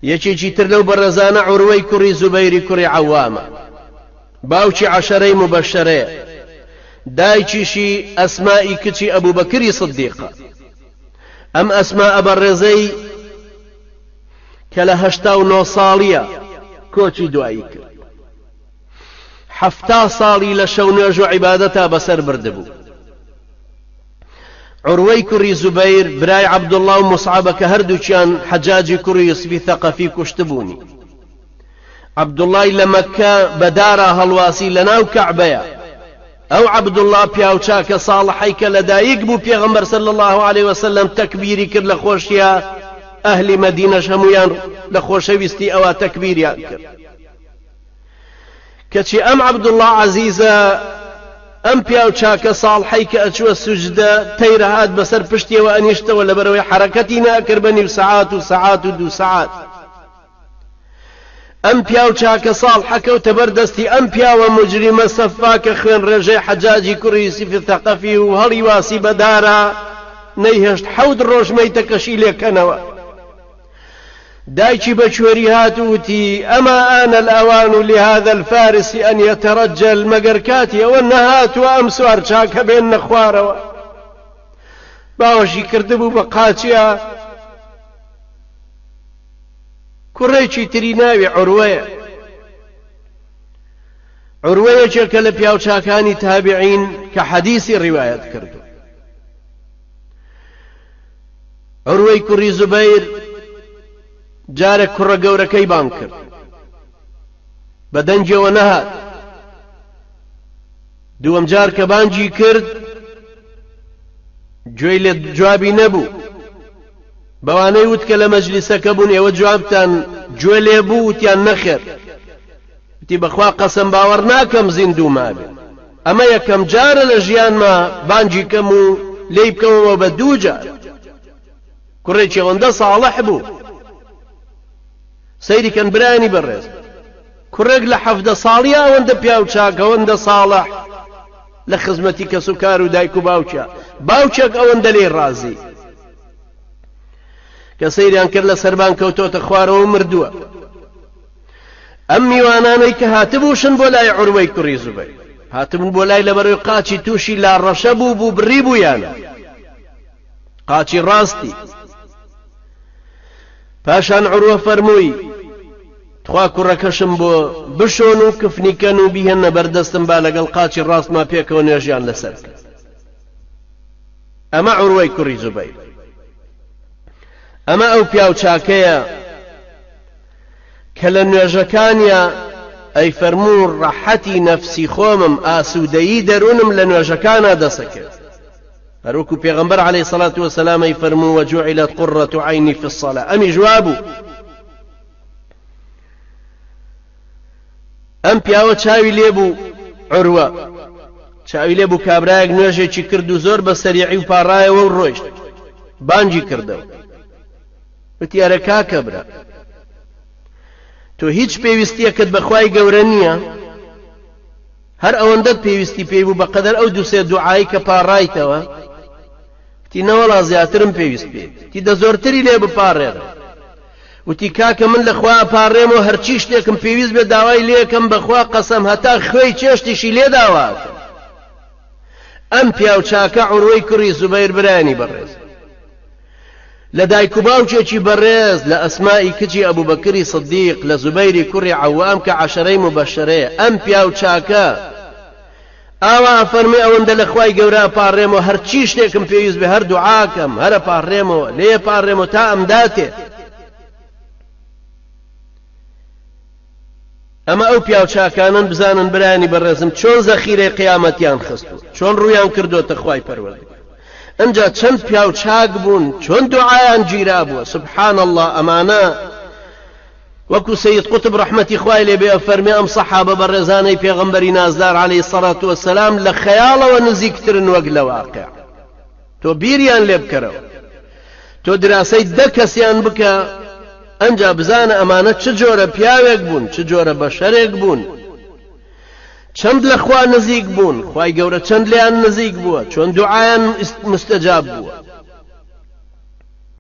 یەکێکی تر لەو بەڕێزانە عوروەی کوڕی زوبەیری کوڕی عەوامە، باوکی عەشەرەی مبەششەرەیە، دایکیشی ئەسمائی کچی ئەبوبەکری سدیقە. ئەم ئەسماء بەڕێزەی کە لە 89 ساڵیە کۆچی دوایی کرد، 70 ساڵی لە شەو نوێژ و عیبادەتا بەسەر بردبوو. عوروەی کوڕی زوبەیر برای عەبدوڵڵا و موسعەبە کە هەردووکیان حەجاجی کوڕی یوسفی ثەقەفی کوشتبوونی. عەبدوڵڵای لە مەککە بەدارا هەڵواسی لە ناو کەعبەیە. ئەو عەبدوڵڵا پیاوچاکە ساڵحەی کە لەدایک بوو پێغەمبەر صلی الله عليه وسلم تەکبیری کرد لە خۆشیە، ئەهلی مەدینەش هەموویان لە خۆشەویستی ئەوە تەکبیریان کرد. کەچی ئەم عەبدوڵڵا عەزیزە ئەم پیاوچاکە ساڵحەی کە ئەچووە سوجدە تەیرە هات بەسەر پشتیەوە ئەنیشتەوە لەبەرەوەی حەرەکەتی ناکرد بە نیو سەعات و سەعات و 2 سەعات. ئەم پیاوچاکە ساڵحە کەوتە بەردەستی ئەم پیاوە مجریمە سەفا کە خوێن ڕێژەی حەجاجی کوڕی یوسفی ثەقەفی و هەڵی واسی بەدارە نەیهێشت 7 ڕۆژ مەیتەکەشی لێکەنەوە. دایکی بەچۆری هاتووتی ئەما ئانە الئەوان لهذا الفارس ئەن یەتەرەجەل، مەگەر کاتی ئەوە نەهاتووە ئەم سوار چاکە بێننە خوارەوە. باوەشی کردبوو بە قاچیە. کوڕێکی تری ناوی عوروەیە. عوروەیەکێکە لە پیاوچاکانی تابعین کە حەدیثی ڕیوایەت کردو. عوروەی کوڕی زوبەیر جارێک کوڕە گەورەکەی بانگ کرد، بە دەنجەوە نەهات. دووەم جار کە بانگی کرد گوێی لێ جوابی نەبوو. بەوانەی وت کە لە مەجلیسەکە بوون ئێوە جوابتان گوێ لێ بوو، وتیان نەخێر. وتی بەخوا قەسەم باوەڕ ناکەم زیندوو مابێ، ئەمە یەکەم جارە لە ژیانما بانگی کەم و لێی بکەمەوە بە 2 جار. کوڕێکی ئەوەندە ساڵح بوو. سەیری کەن برانی بەڕێز، کوڕێک لە 17 ساڵی ئەوەندە پیاوچاک ئەوەندە ساڵح لە خزمەتی کەس و کار و دایک و باوکە، باوکێک ئەوەندە لێ ڕازی کە سەیریان کرد لە سەربان کەوتۆتە خوارەوە مردووە. ئەم میوانانەی کە هاتبووشن بۆ لای عوروەی کوڕی زوبەیر، هاتبوون بۆ لای لەبەرەوەی قاچی تووشی لاڕەشە بوو بڕی بوویانە، قاچی ڕاستی. پاشان عوروە فەرمووی تخوا کوڕەکەشم بۆ بشۆن و کفنیکەن و بیهێنە بەردەستم با لەگەڵ قاچی ڕاستما پێکەوە نوێژیان لەسەر کرد. ئەمە عوروەی کوڕی زوبەیر. ئەمە ئەو پیاوچاکەیە کە لە نوێژەکانیە ئەی فەرموو ڕەحەتی نەفسی خۆمم، ئاسوودەیی دەروونم لە نوێژەکانە دەسەکرد. هەروەکو پێغەمبەر عەلەیهی سەڵات وەسەلام ئەی فەرموو وەجوعیلەت قوڕەتو عەینی فی الصەلاة. ئەمی جوابوو. ئەم پیاوە چاوی لێبوو عوروە، چاوی لێبوو کابرایەک نوێژێکی کرد و زۆر بە سەریعی و پاڕایەوە و ڕۆیشت. بانگی کردەوە. وتی ئەرە کاکە برا، تۆ هیچ پێویستیەکەت بەخوای گەورە نییە؟ هەر ئەوەندەت پێویستی پێی بوو بەقەدەر ئەو 2-3 دوعایی کە پاڕایتەوە؟ وتی نەوەڵا زیاترم پێویست پێ. وتی دە زۆرتری لێ بپاڕێرە. وتی کاکە من لەخوا پاڕێمەوە هەرچی شتێکم پێویست بێ داوای لێکەم بەخوا قەسەم هەتا خوێی چێشتیشی لێ داواکە. ئەم پیاوچاکە عوروەی کوڕی زوبەیر برانی بەڕێز لە دایک و باوکێکی بەڕێز لە ئەسمائی کچی ئەبوبەکری سدیق لە زوبەیری کوڕی عەوام کە عەشەرەی مبەششەرەیە. ئەم پیاوچاکە ئاوا فەرمی ئەوەندە لە خوای گەورە پاڕێمەوە هەرچی شتێکم پێویست بێ هەر دوعاکەم هەرە پاڕێمەوە لێ پاڕێمەوە تا ئەم داتێ. ئەمە ئەو پیاوچاکانن بزانن برانی بەڕێزم چۆن زەخیرەی قیامەتیان خستووە، چۆن ڕوویان کردوتە خوای پەروەردگار. ئەنجا چەند پیاوچاک بوون، چۆن دوعایان گیرا بووە. سبحان الله. ئەمانە وەکو سەید قوتب ڕەحمەتی خوای لێ بێ فەرمێ ئەم سەحابە بەڕێزانەی پێغەمبەری نازدار عەلەیهی سەڵات وەسەلام لە خەیاڵەوە نزیکترن وەک لە واقع. تۆ بیریان لێ بکەرەوە، تۆ دراسەی 10 کەسیان بکە، ئەنجا بزانە ئەمانە چ جۆرە پیاوێک بوون، چ جۆرە بەشەرێک بوون، چەند لە خوا نزیک بوون، خوای گەورە چەند لیان نزیک بووە، چۆن دوعایان مستەجاب بووە.